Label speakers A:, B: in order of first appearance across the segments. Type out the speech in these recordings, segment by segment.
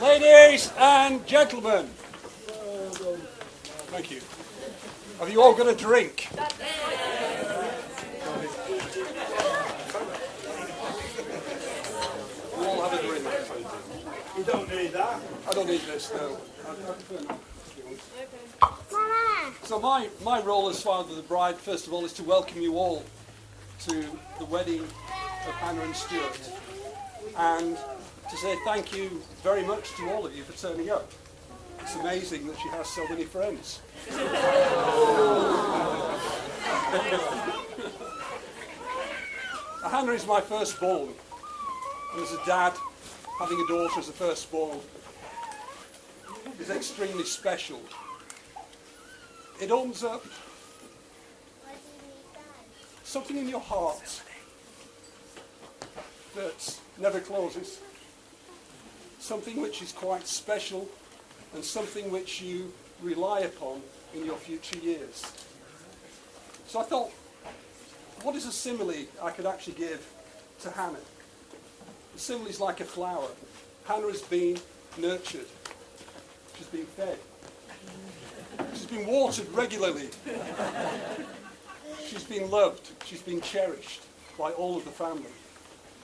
A: Ladies and gentlemen, thank you. Have you all got a drink? You all have a drink.
B: You don't need that.
A: I don't need this, no.
C: Mama.
A: So my role as father of the bride, first of all, is to welcome you all to the wedding of Hannah and Stuart, and to say thank you very much to all of you for turning up. It's amazing that she has so many friends. Hannah is my firstborn, and as a dad, having a daughter as a firstborn is extremely special. It opens up something in your heart that never closes, something which is quite special and something which you rely upon in your future years. So I thought, what is a simile I could actually give to Hannah? The simile is like a flower. Hannah has been nurtured. She's been fed. She's been watered regularly. She's been loved. She's been cherished by all of the family.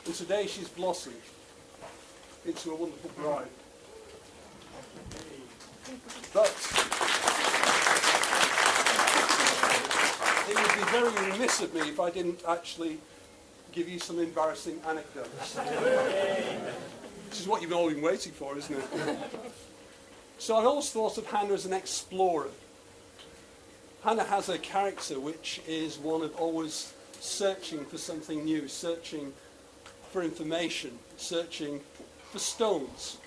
A: And today she's blossomed into a wonderful bride. But it would be very remiss of me if I didn't actually give you some embarrassing anecdotes. This is what you've all been waiting for, isn't it? So I've always thought of Hannah as an explorer. Hannah has a character which is one of always searching for something new, searching for information, searching for stones.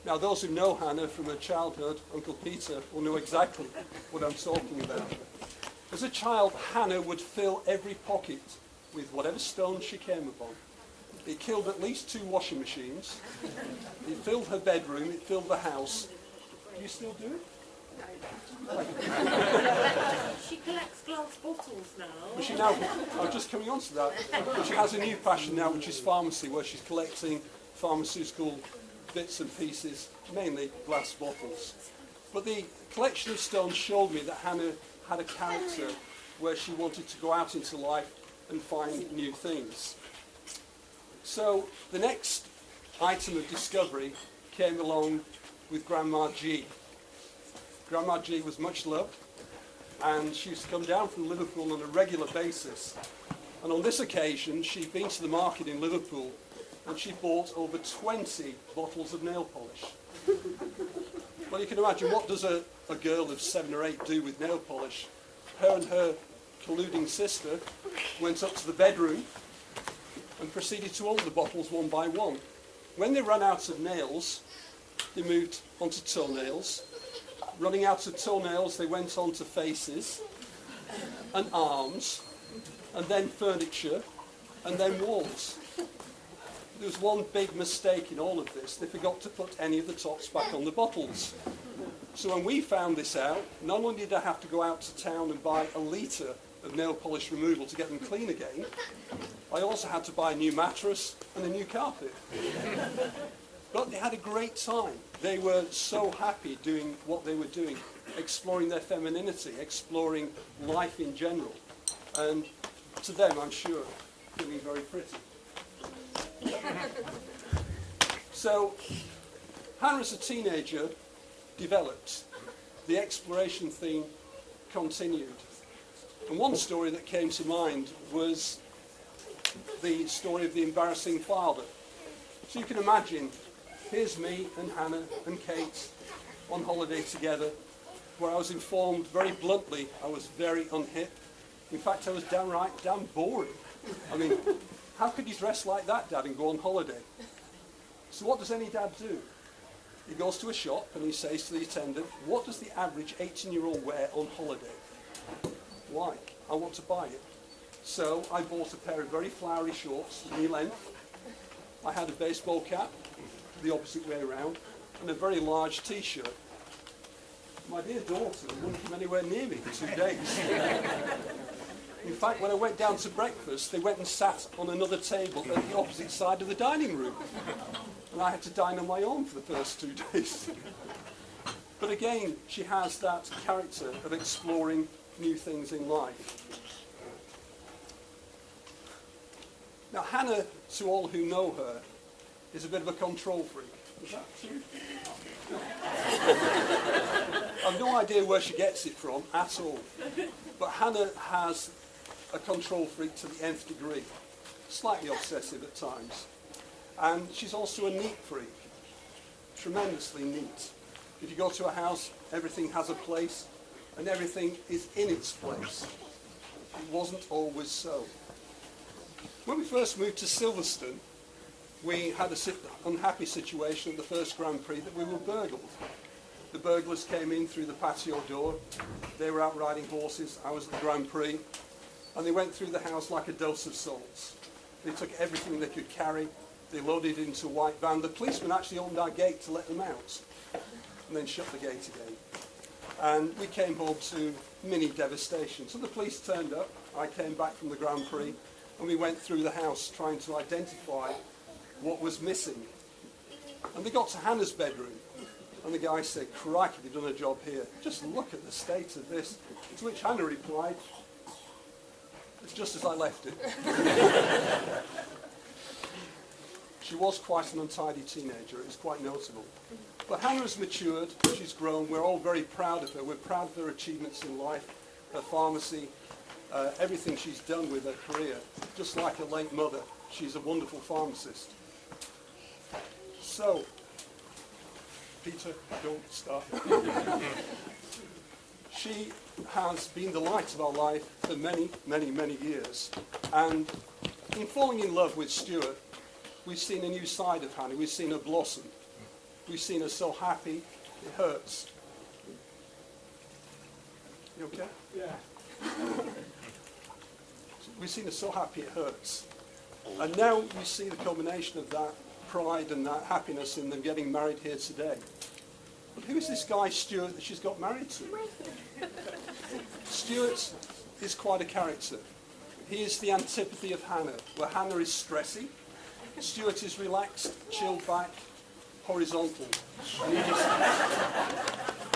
A: Now those who know Hannah from her childhood, Uncle Peter will know exactly what I'm talking about. As a child, Hannah would fill every pocket with whatever stones she came upon. It killed at least 2 washing machines. It filled her bedroom, it filled the house. Do you still do it?
D: She collects glass bottles now.
A: But she now, I'm just coming on to that, but she has a new passion now, which is pharmacy, where she's collecting pharmaceutical bits and pieces, mainly glass bottles. But the collection of stones showed me that Hannah had a character where she wanted to go out into life and find new things. So the next item of discovery came along with Grandma G. Grandma G was much loved, and she used to come down from Liverpool on a regular basis. And on this occasion, she'd been to the market in Liverpool, and she bought over 20 bottles of nail polish. Well, you can imagine, what does a girl of 7 or 8 do with nail polish? Her and her colluding sister went up to the bedroom and proceeded to open the bottles one by one. When they ran out of nails, they moved onto toenails. Running out of toenails, they went on to faces and arms, and then furniture, and then walls. There was one big mistake in all of this. They forgot to put any of the tops back on the bottles. So when we found this out, not only did I have to go out to town and buy a litre of nail polish removal to get them clean again, I also had to buy a new mattress and a new carpet. But they had a great time. They were so happy doing what they were doing, exploring their femininity, exploring life in general. And to them, I'm sure, feeling very pretty. So, Hannah as a teenager developed. The exploration theme continued. And one story that came to mind was the story of the embarrassing father. So you can imagine, here's me and Hannah and Kate on holiday together, where I was informed very bluntly I was very unhip. In fact, I was downright damn boring. I mean, how could you dress like that, Dad, and go on holiday? So what does any dad do? He goes to a shop and he says to the attendant, what does the average 18-year-old wear on holiday? Why? I want to buy it. So I bought a pair of very flowery shorts, knee length. I had a baseball cap, the opposite way around, and a very large t-shirt. My dear daughter wouldn't come anywhere near me for 2 days. In fact, when I went down to breakfast, they went and sat on another table at the opposite side of the dining room. And I had to dine on my own for the first 2 days. But again, she has that character of exploring new things in life. Now, Hannah, to all who know her, is a bit of a control freak. Is that true? I've no idea where she gets it from at all. But Hannah has a control freak to the nth degree, slightly obsessive at times. And she's also a neat freak, tremendously neat. If you go to a house, everything has a place, and everything is in its place. It wasn't always so. When we first moved to Silverstone, we had an unhappy situation at the first Grand Prix that we were burgled. The burglars came in through the patio door. They were out riding horses. I was at the Grand Prix. And they went through the house like a dose of salts. They took everything they could carry. They loaded it into a white van. The policeman actually opened our gate to let them out and then shut the gate again. And we came home to mini devastation. So the police turned up. I came back from the Grand Prix and we went through the house trying to identify what was missing. And they got to Hannah's bedroom. And the guy said, "Crikey, you've done a job here. Just look at the state of this." To which Hannah replied, "It's just as I left it." She was quite an untidy teenager. It was quite notable. But Hannah has matured. She's grown. We're all very proud of her. We're proud of her achievements in life, her pharmacy, everything she's done with her career. Just like her late mother, she's a wonderful pharmacist. So, Peter, don't start. She has been the light of our life for many, many, many years. And in falling in love with Stuart, we've seen a new side of Hannah. We've seen her blossom. We've seen her so happy, it hurts. You okay?
B: Yeah.
A: We've seen her so happy, it hurts. And now we see the culmination of that pride and that happiness in them getting married here today. But who is this guy, Stuart, that she's got married to? Stuart is quite a character. He is the antipathy of Hannah, where Hannah is stressy. Stuart is relaxed, chilled back, horizontal. And he just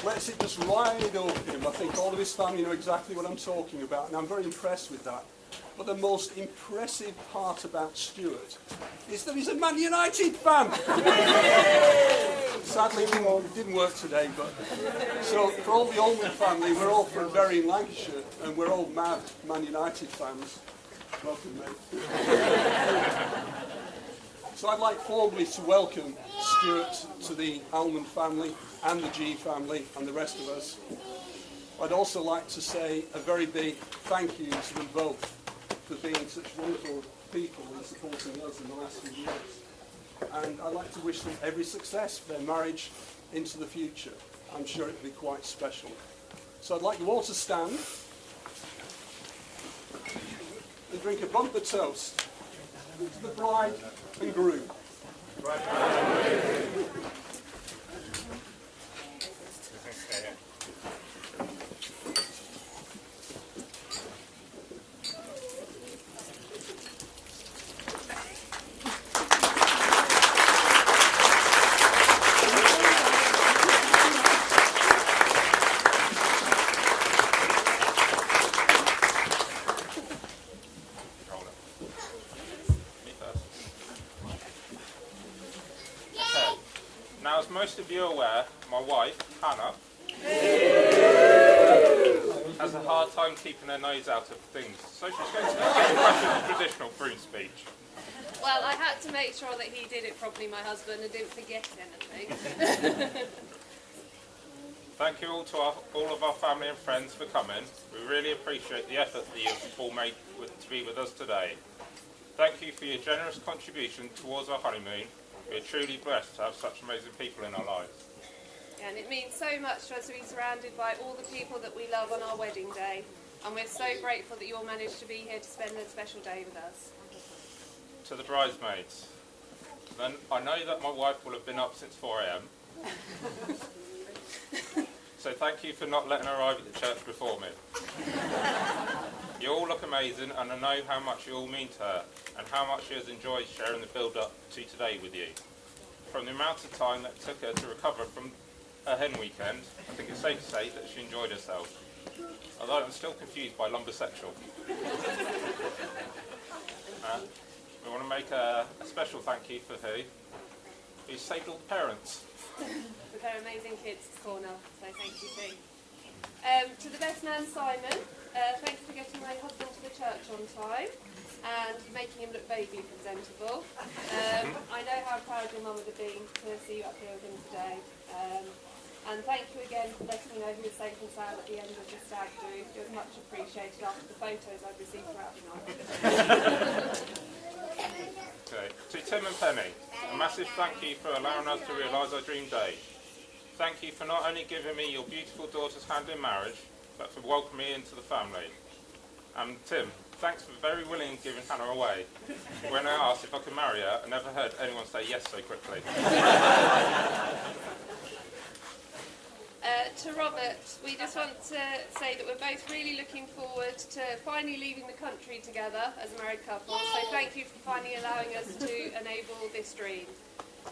A: lets it just ride over him. I think all of his family know exactly what I'm talking about, and I'm very impressed with that. But the most impressive part about Stuart is that he's a Man United fan. Sadly, it didn't work today, but so for all the Allman family, we're all from Bury in Lancashire, and we're all mad Man United fans. Welcome, mate. So I'd like formally to welcome Stuart to the Allman family and the G family and the rest of us. I'd also like to say a very big thank you to them both for being such wonderful people and supporting us in the last few years. And I'd like to wish them every success for their marriage into the future. I'm sure it'll be quite special. So I'd like you all to stand and drink a bumper toast to the bride and groom.
C: Now, as most of you are aware, my wife, Hannah, has a hard time keeping her nose out of things, so she's going to practice a traditional groom speech.
E: Well, I had to make sure that he did it properly, my husband, and didn't forget anything.
C: Thank you all to all of our family and friends for coming. We really appreciate the effort that you've all made to be with us today. Thank you for your generous contribution towards our honeymoon. We are truly blessed to have such amazing people in our lives.
E: Yeah, and it means so much to us to be surrounded by all the people that we love on our wedding day. And we're so grateful that you all managed to be here to spend a special day with us.
C: To the bridesmaids, then I know that my wife will have been up since 4 a.m. So thank you for not letting her arrive at the church before me. You all look amazing, and I know how much you all mean to her, and how much she has enjoyed sharing the build-up to today with you. From the amount of time that it took her to recover from her hen weekend, I think it's safe to say that she enjoyed herself. Although I'm still confused by lumbersexual. We want to make a special thank you for who saved all the parents.
E: With her amazing kids corner, so thank you too. To the best man Simon, thanks for getting my husband to the church on time and making him look baby presentable. I know how proud your mum would have been to see you up here with him today. And thank you again for letting me know who was safe and sound at the end of the stag do. It was much appreciated after the photos I've received throughout the night.
C: Okay. To Tim and Penny, a massive thank you for allowing us to realise our dream day. Thank you for not only giving me your beautiful daughter's hand in marriage, but for welcoming me into the family. And Tim, thanks for very willingly giving Hannah away. When I asked if I could marry her, I never heard anyone say yes so quickly. To Robert, we just want to say that we're both really looking forward to finally leaving the country together as a married couple. So thank you for finally allowing us to enable this dream.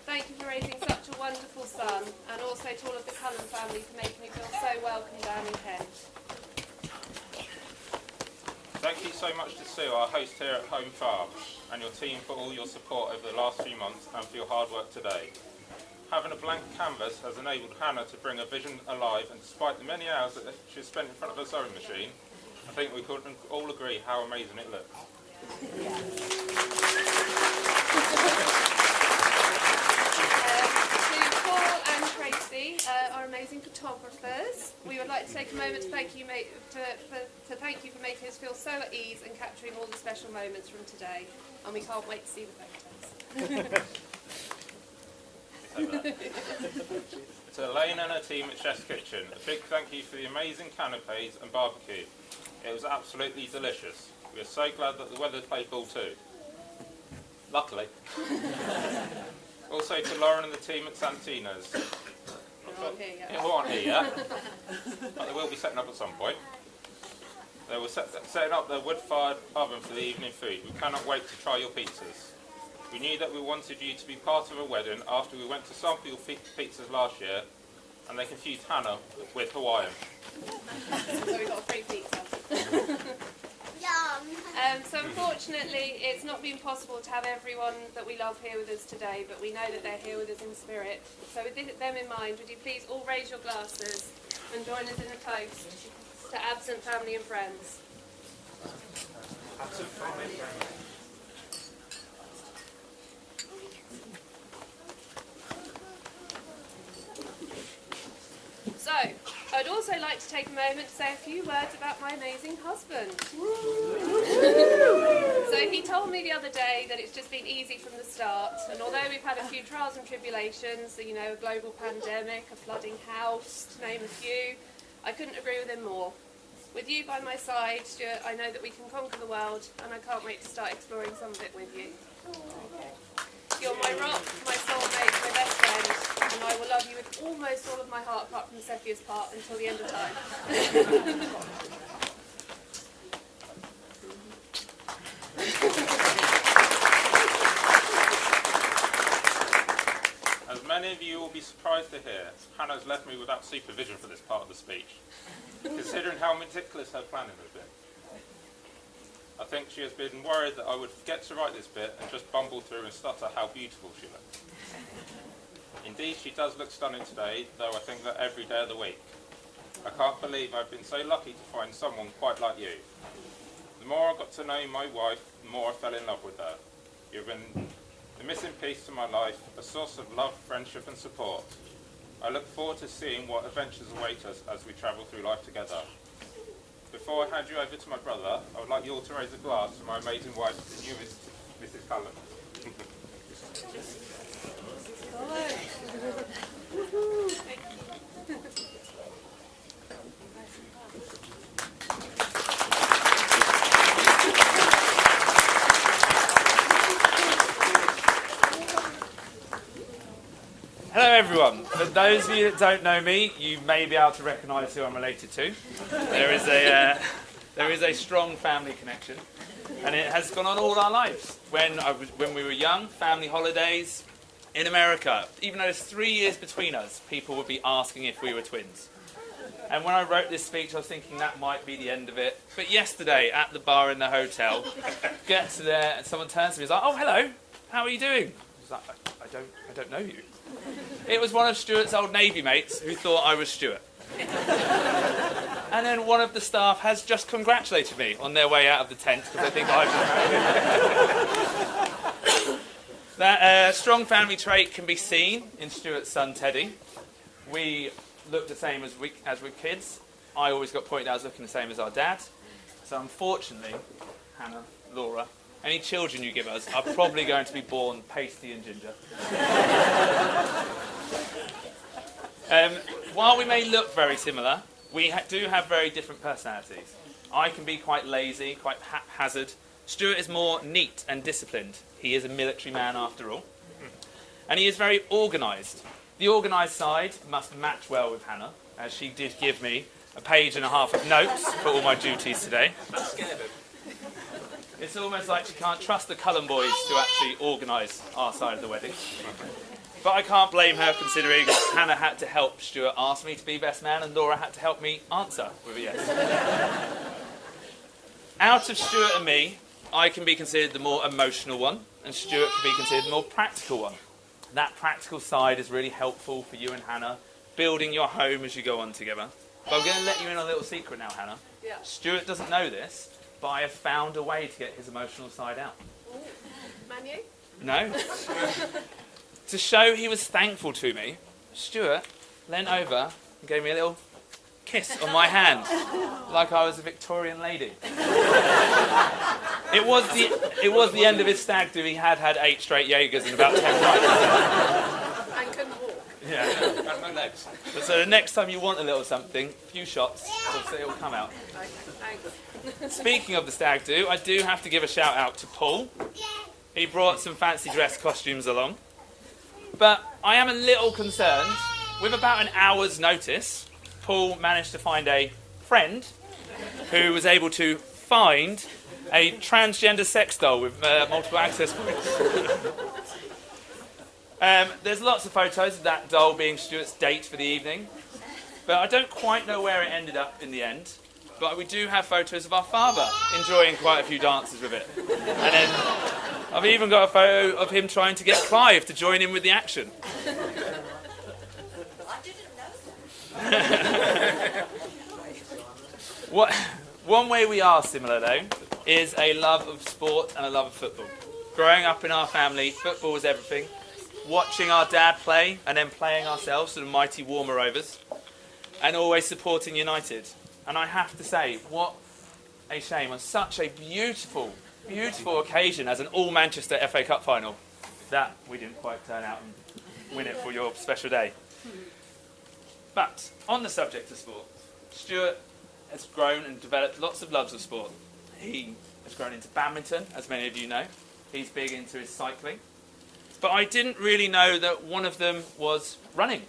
C: Thank you for raising such a wonderful son, and also to all of the Cullen family for making me feel so welcome down in Kent. Thank you so much to Sue, our host here at Home Farm, and your team for all your support over the last few months and for your hard work today. Having a blank canvas has enabled Hannah to bring her vision alive, and despite the many hours that she has spent in front of her sewing machine, I think we could all agree how amazing it looks.
E: To Paul and Tracy, our amazing photographers, we would like to take a moment to thank you, thank you for making us feel so at ease and capturing all the special moments from today, and we can't wait to see the photos.
C: To Elaine and her team at Chef's Kitchen, a big thank you for the amazing canapes and barbecue. It was absolutely delicious. We are so glad that the weather played ball too. Luckily. Also to Lauren and the team at Santina's. Who aren't here yet, but they will be setting up at some point. They were setting up their wood-fired oven for the evening food. We cannot wait to try your pizzas. We knew that we wanted you to be part of a wedding after we went to sample your pizzas last year, and they confused Hannah with Hawaiian.
E: So we got a free pizza. So unfortunately, it's not been possible to have everyone that we love here with us today, but we know that they're here with us in spirit. So with them in mind, would you please all raise your glasses and join us in a toast to absent family and friends.
C: Absent family and friends.
E: So, I'd also like to take a moment to say a few words about my amazing husband. So he told me the other day that it's just been easy from the start, and although we've had a few trials and tribulations, you know, a global pandemic, a flooding house, to name a few, I couldn't agree with him more. With you by my side, Stuart, I know that we can conquer the world, and I can't wait to start exploring some of it with you. You're my rock, my soulmate, my best friend, and I will love you with almost all of my heart, apart from the Cepheus part, until the end of time.
C: As many of you will be surprised to hear, Hannah's left me without supervision for this part of the speech, considering how meticulous her planning has been. I think she has been worried that I would forget to write this bit and just bumble through and stutter how beautiful she looks. Indeed, she does look stunning today, though I think that every day of the week. I can't believe I've been so lucky to find someone quite like you. The more I got to know my wife, the more I fell in love with her. You've been the missing piece to my life, a source of love, friendship and support. I look forward to seeing what adventures await us as we travel through life together. Before I hand you over to my brother, I would like you all to raise a glass to my amazing wife, the newest Mrs. Cullen.
F: Hello everyone. For those of you that don't know me, you may be able to recognise who I'm related to. There is There is a strong family connection, and it has gone on all our lives. When we were young, family holidays in America, even though there's 3 years between us, people would be asking if we were twins. And when I wrote this speech, I was thinking that might be the end of it. But yesterday, at the bar in the hotel, get to there, and someone turns to me and is like, "Oh, hello, how are you doing?" I was like, I don't know you. It was one of Stuart's old Navy mates who thought I was Stuart. And then one of the staff has just congratulated me on their way out of the tent because they think I've been married. That strong family trait can be seen in Stuart's son Teddy. We looked the same as we're kids. I always got pointed out as looking the same as our dad. So unfortunately, Hannah, Laura, any children you give us are probably going to be born pasty and ginger. While we may look very similar, we do have very different personalities. I can be quite lazy, quite haphazard. Stuart is more neat and disciplined. He is a military man after all. And he is very organised. The organised side must match well with Hannah, as she did give me a page and a half of notes for all my duties today. It's almost like she can't trust the Cullen boys to actually organise our side of the wedding. But I can't blame her, considering Hannah had to help Stuart ask me to be best man and Laura had to help me answer with a yes. Out of Stuart and me, I can be considered the more emotional one, and Stuart can be considered the more practical one. That practical side is really helpful for you and Hannah, building your home as you go on together. But I'm going to let you in on a little secret now, Hannah.
E: Yeah.
F: Stuart doesn't know this, but I have found a way to get his emotional side out.
E: Ooh. Manu?
F: No? To show he was thankful to me, Stuart leant over and gave me a little kiss on my hand, like I was a Victorian lady. It was the end of his stag do. He had 8 straight Jaegers and about 10 pints.
E: And couldn't walk.
F: Yeah. And no legs. So the next time you want a little something, a few shots, it'll come out.
E: Okay, thanks.
F: Speaking of the stag do, I do have to give a shout out to Paul. He brought some fancy dress costumes along. But I am a little concerned. With about an hour's notice, Paul managed to find a friend who was able to find a transgender sex doll with multiple access points. There's lots of photos of that doll being Stuart's date for the evening, but I don't quite know where it ended up in the end. But we do have photos of our father enjoying quite a few dances with it. And then I've even got a photo of him trying to get Clive to join in with the action. One way we are similar, though, is a love of sport and a love of football. Growing up in our family, football was everything. Watching our dad play and then playing ourselves, the mighty Warmer Rovers, and always supporting United. And I have to say, what a shame on such a beautiful, beautiful occasion as an all-Manchester FA Cup final that we didn't quite turn out and win it for your special day. But on the subject of sport, Stuart has grown and developed lots of loves of sport. He has grown into badminton, as many of you know. He's big into his cycling. But I didn't really know that one of them was running.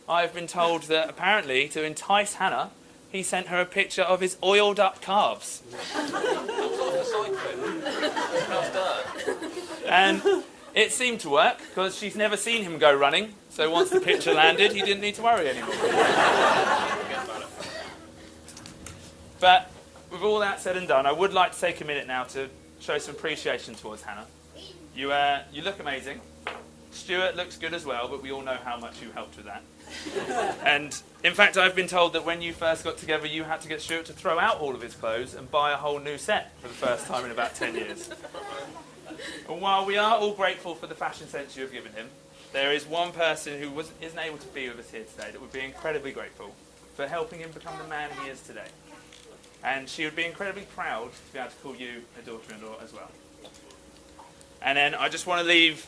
F: I've been told that apparently, to entice Hannah, he sent her a picture of his oiled up calves. And it seemed to work, because she's never seen him go running. So once the picture landed, he didn't need to worry anymore. But with all that said and done, I would like to take a minute now to show some appreciation towards Hannah. You look amazing. Stuart looks good as well, but we all know how much you helped with that. And in fact, I've been told that when you first got together, you had to get Stuart to throw out all of his clothes and buy a whole new set for the first time in about 10 years. And while we are all grateful for the fashion sense you have given him, there is one person who isn't able to be with us here today that would be incredibly grateful for helping him become the man he is today. And she would be incredibly proud to be able to call you a daughter-in-law as well. And then I just want to leave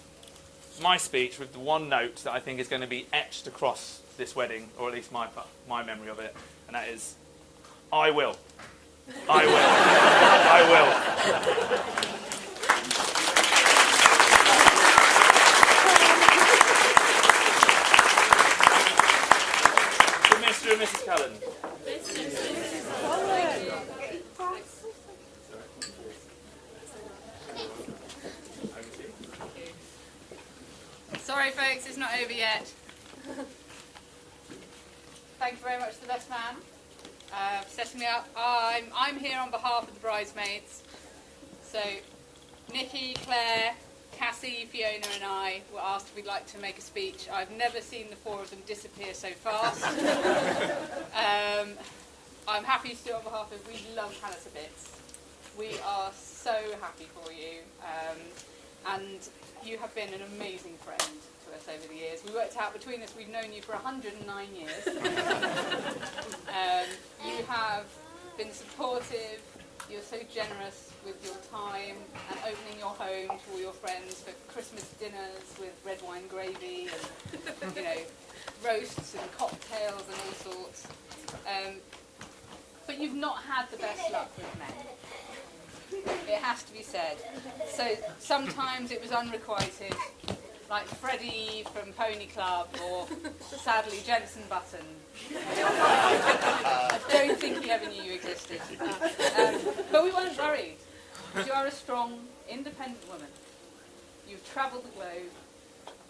F: my speech with the one note that I think is going to be etched across this wedding, or at least my memory of it, and that is, I will. I will. I will. To Mr. and Mrs. Cullen.
G: Sorry, folks, it's not over yet. Thank you very much to the best man for setting me up. I'm here on behalf of the bridesmaids. So, Nikki, Claire, Cassie, Fiona and I were asked if we'd like to make a speech. I've never seen the four of them disappear so fast. I'm happy to do it on behalf of, we love Hannah to bits. We are so happy for you. And you have been an amazing friend to us over the years. We worked out between us, we've known you for 109 years. You have been supportive, you're so generous with your time and opening your home to all your friends for Christmas dinners with red wine gravy and, you know, roasts and cocktails and all sorts. But you've not had the best luck with men. It has to be said. So sometimes it was unrequited, like Freddie from Pony Club or sadly Jensen Button. I don't think he ever knew you existed. But we weren't worried. You are a strong, independent woman. You've travelled the globe.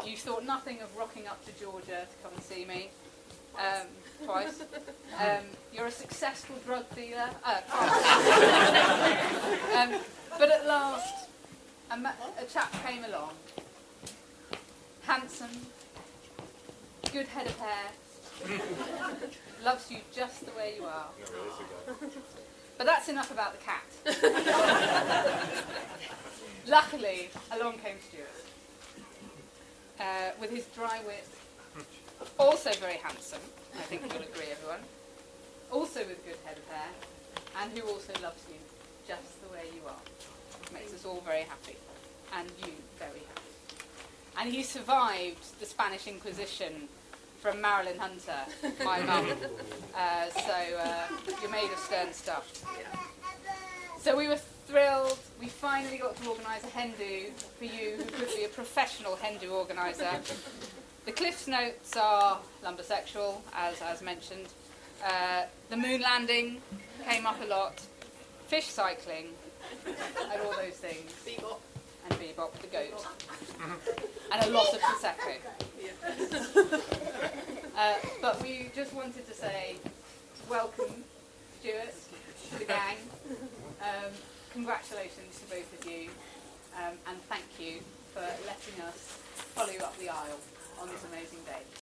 G: You thought nothing of rocking up to Georgia to come and see me. Twice. You're a successful drug dealer. But at last, a chap came along. Handsome, good head of hair, loves you just the way you are. But that's enough about the cat. Luckily, along came Stuart with his dry wit. Also very handsome, I think you'll agree, everyone. Also with a good head of hair, and who also loves you just the way you are. Makes us all very happy, and you very happy. And he survived the Spanish Inquisition from Marilyn Hunter, my mum. So you're made of stern stuff. So we were thrilled. We finally got to organise a hen do for you, who could be a professional hen do organiser. The Cliff's Notes are lumbersexual, as mentioned. The moon landing came up a lot. Fish cycling, and all those things. Bebop. And Bebop, the goat. And a lot of Prosecco. But we just wanted to say, welcome, Stuart, to the gang. Congratulations to both of you. And thank you for letting us follow you up the aisle on this amazing day.